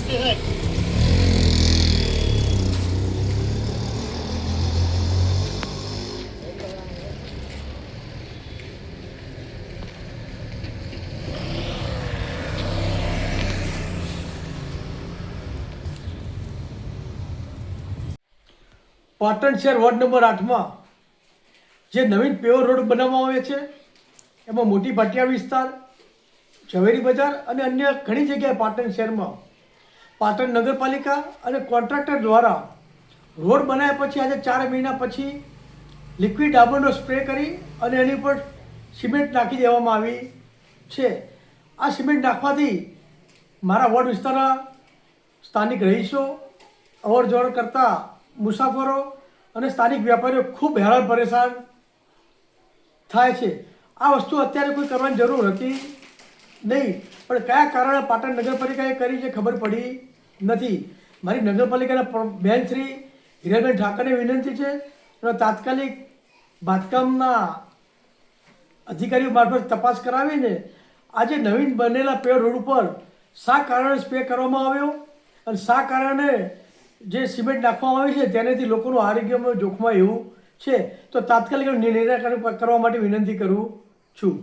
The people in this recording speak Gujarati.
પાટણ શહેર વોર્ડ નંબર 8માં જે નવીન પેવર રોડ બનાવવામાં આવે છે એમાં મોટી ભાટિયા વિસ્તાર, ઝવેરી બજાર અને અન્ય ઘણી જગ્યાએ પાટણ શહેરમાં પાટણ નગરપાલિકા અને કોન્ટ્રાક્ટર દ્વારા રોડ બનાવ્યા પછી આજે 4 મહિના પછી લિક્વિડ ડામરનો સ્પ્રે કરી અને એની ઉપર સિમેન્ટ નાખી દેવામાં આવી છે. આ સિમેન્ટ નાખવાથી મારા વોર્ડ વિસ્તારના સ્થાનિક રહીશો, અવર જવર કરતા મુસાફરો અને સ્થાનિક વેપારીઓ ખૂબ હેરાન પરેશાન થાય છે. આ વસ્તુ અત્યારે કોઈ કરવાની જરૂર હતી નહીં, પણ કયા કારણે પાટણ નગરપાલિકાએ કરી છે ખબર પડી નથી. મારી નગરપાલિકાના બેન શ્રી હિરલબેન ઠાકરને વિનંતી છે અને તાત્કાલિક બાંધકામના અધિકારીઓ મારફત તપાસ કરાવીને આજે નવીન બનેલા પેવર રોડ ઉપર શા કારણે સ્પ્રે કરવામાં આવ્યો અને શા કારણે જે સિમેન્ટ નાખવામાં આવી છે તેનાથી લોકોનું આરોગ્યમાં જોખમાય એવું છે, તો તાત્કાલિક નિરાકરણ કરવા માટે વિનંતી કરું છું.